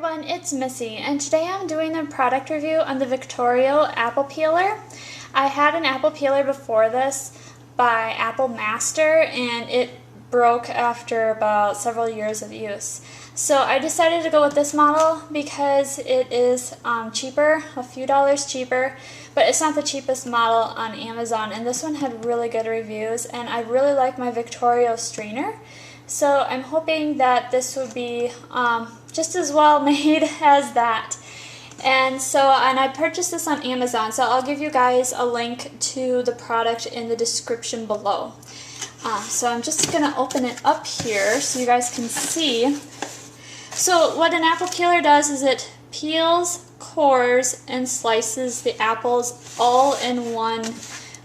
everyone, it's Missy, and today I'm doing a product review on the Victorio apple peeler. I had an apple peeler before this by Apple Master, and it broke after about several years of use. So I decided to go with this model because it is cheaper, a few dollars cheaper, but it's not the cheapest model on Amazon, and this one had really good reviews, and I really like my Victorio strainer. So I'm hoping that this would be just as well made as that. And I purchased this on Amazon, so I'll give you guys a link to the product in the description below. So I'm just going to open it up here so you guys can see. So what an apple peeler does is it peels, cores, and slices the apples all in one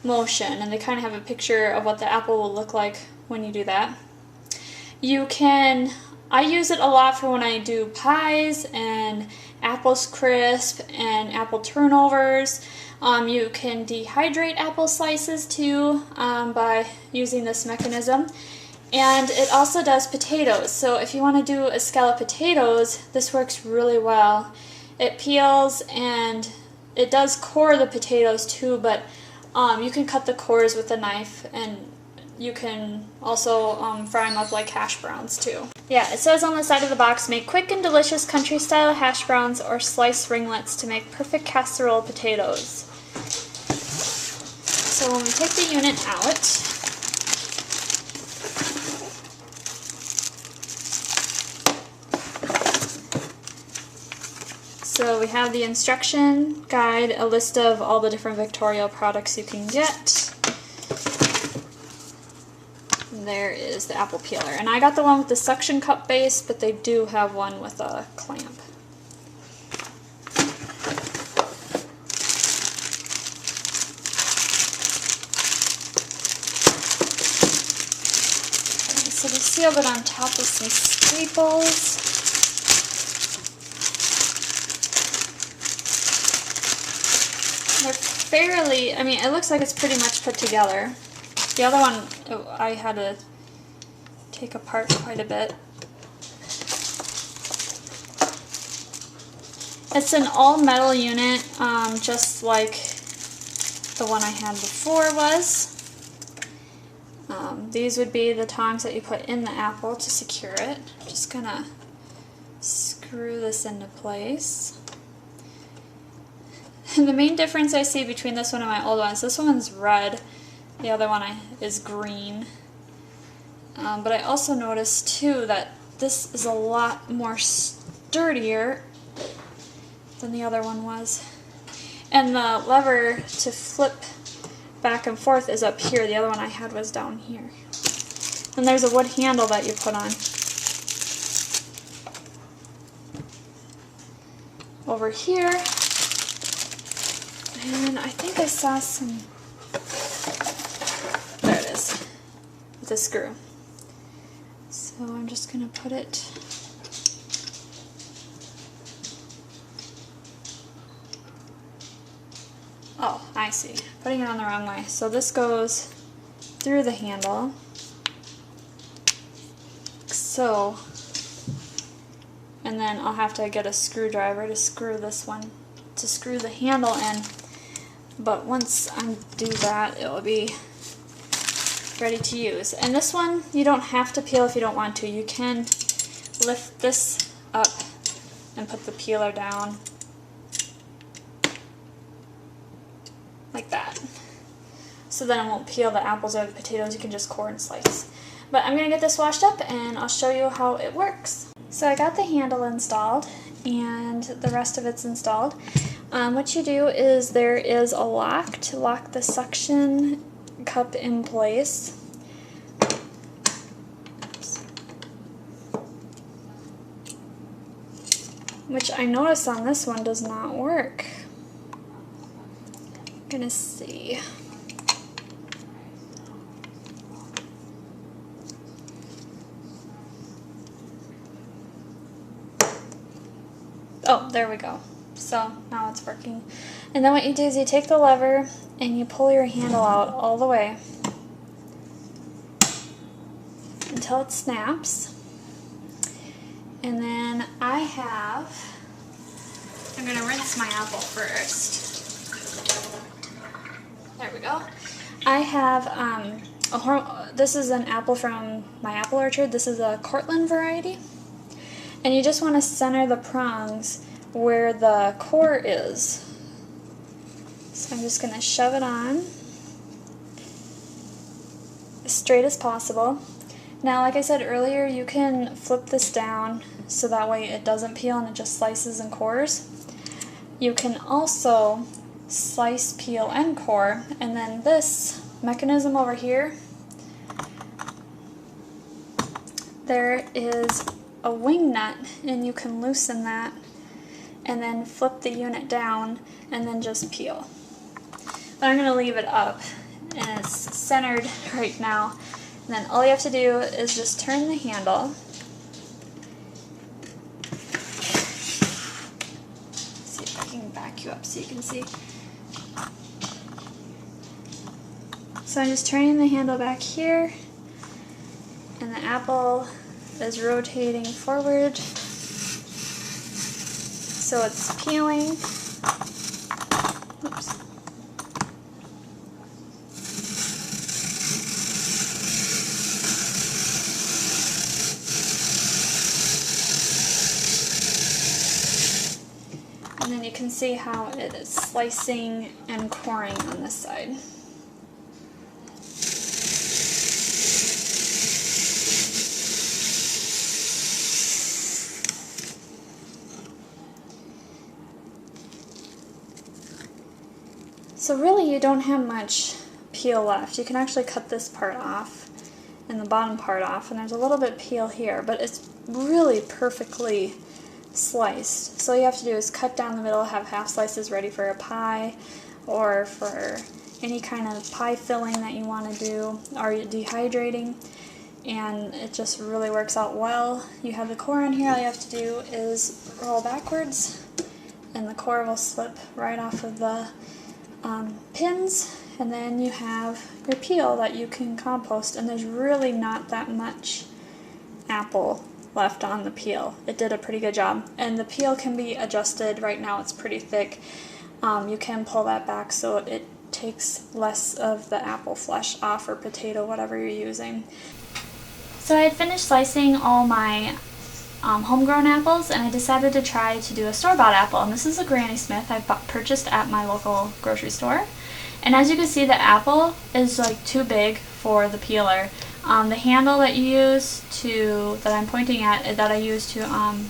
motion. And they kind of have a picture of what the apple will look like when you do that. I use it a lot for when I do pies and apples crisp and apple turnovers. You can dehydrate apple slices too by using this mechanism. And it also does potatoes. So if you want to do a scallop potatoes, this works really well. It peels and it does core the potatoes too, but you can cut the cores with a knife, and you can also fry them up like hash browns too. Yeah, it says on the side of the box, make quick and delicious country-style hash browns or sliced ringlets to make perfect casserole potatoes. So when we take the unit out, so we have the instruction guide, a list of all the different Victorio products you can get. There is the apple peeler, and I got the one with the suction cup base, but they do have one with a clamp. Okay, so we sealed it on top with some staples. They're fairly, it looks like it's pretty much put together. The other one, I had to take apart quite a bit. It's an all-metal unit, just like the one I had before was. These would be the tongs that you put in the apple to secure it. Just gonna screw this into place. The main difference I see between this one and my old one is this one's red. The other one is green. But I also noticed too that this is a lot more sturdier than the other one was. And the lever to flip back and forth is up here. The other one I had was down here. And there's a wood handle that you put on. Over here. And I think I saw some... There it is, with a screw. So I'm just going to put it oh, I see. Putting it on the wrong way. So this goes through the handle. So, and then I'll have to get a screwdriver to screw this one, to screw the handle in. But once I do that, it will be ready to use. And this one, you don't have to peel if you don't want to. You can lift this up and put the peeler down like that. So then it won't peel the apples or the potatoes. You can just core and slice. But I'm going to get this washed up and I'll show you how it works. So I got the handle installed and the rest of it's installed. What you do is there is a lock to lock the suction cup in place. Oops. Which I notice on this one does not work. I'm gonna see. Oh, there we go. So now it's working. And then what you do is you take the lever and you pull your handle out all the way until it snaps. And then I have going to rinse my apple first. There we go. I have this is an apple from my apple orchard. This is a Cortland variety. And you just want to center the prongs where the core is. So I'm just going to shove it on as straight as possible. Now, like I said earlier, you can flip this down so that way it doesn't peel and it just slices and cores. You can also slice, peel, and core, and then this mechanism over here, there is a wing nut, and you can loosen that and then flip the unit down and then just peel. But I'm going to leave it up, and it's centered right now. And then all you have to do is just turn the handle. See if I can back you up so you can see. So I'm just turning the handle back here, and the apple is rotating forward. So it's peeling. Oops. And then you can see how it is slicing and coring on this side. So really you don't have much peel left. You can actually cut this part off and the bottom part off, and there's a little bit peel here, but it's really perfectly sliced. So all you have to do is cut down the middle, have half slices ready for a pie or for any kind of pie filling that you want to do, or dehydrating, and it just really works out well. You have the core on here, all you have to do is roll backwards and the core will slip right off of the pins, and then you have your peel that you can compost, and there's really not that much apple left on the peel. It did a pretty good job, and the peel can be adjusted. Right now it's pretty thick. You can pull that back so it takes less of the apple flesh off, or potato, whatever you're using. So I had finished slicing all my homegrown apples, and I decided to try to do a store-bought apple, and this is a Granny Smith I purchased at my local grocery store. And as you can see, the apple is like too big for the peeler. The handle that you use that I'm pointing at, that I use to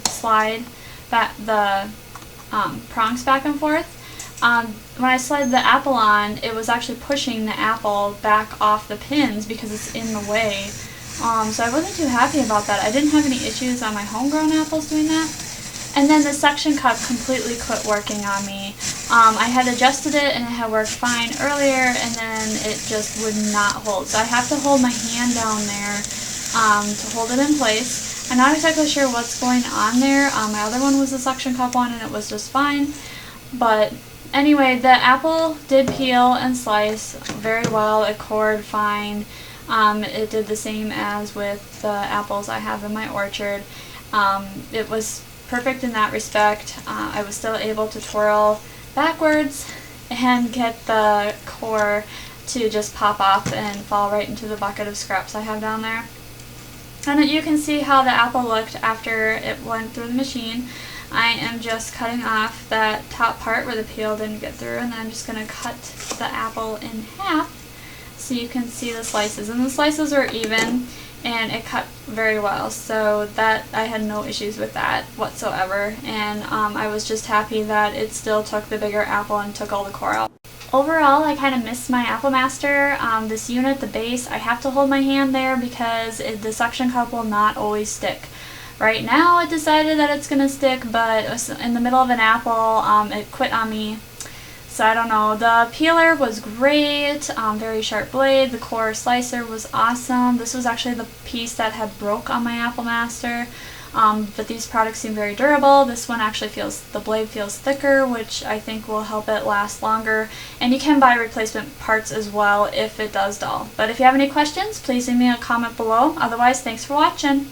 slide the prongs back and forth, when I slid the apple on, it was actually pushing the apple back off the pins because it's in the way. So I wasn't too happy about that. I didn't have any issues on my homegrown apples doing that. And then the suction cup completely quit working on me. I had adjusted it and it had worked fine earlier, and then it just would not hold. So I have to hold my hand down there to hold it in place. I'm not exactly sure what's going on there. My other one was the suction cup one, and it was just fine. But anyway, the apple did peel and slice very well. It cored fine. It did the same as with the apples I have in my orchard. It was perfect in that respect. I was still able to twirl backwards and get the core to just pop off and fall right into the bucket of scraps I have down there. And you can see how the apple looked after it went through the machine. I am just cutting off that top part where the peel didn't get through, and then I'm just going to cut the apple in half so you can see the slices. And the slices are even, and it cut very well, so that I had no issues with that whatsoever, and I was just happy that it still took the bigger apple and took all the core out. Overall, I kind of missed my Apple Master. This unit, the base, I have to hold my hand there because the suction cup will not always stick. Right now it decided that it's going to stick, but in the middle of an apple, it quit on me. So I don't know. The peeler was great, very sharp blade. The core slicer was awesome. This was actually the piece that had broke on my Apple Master. But these products seem very durable. This one actually the blade feels thicker, which I think will help it last longer. And you can buy replacement parts as well if it does dull. But if you have any questions, please leave me a comment below. Otherwise, thanks for watching.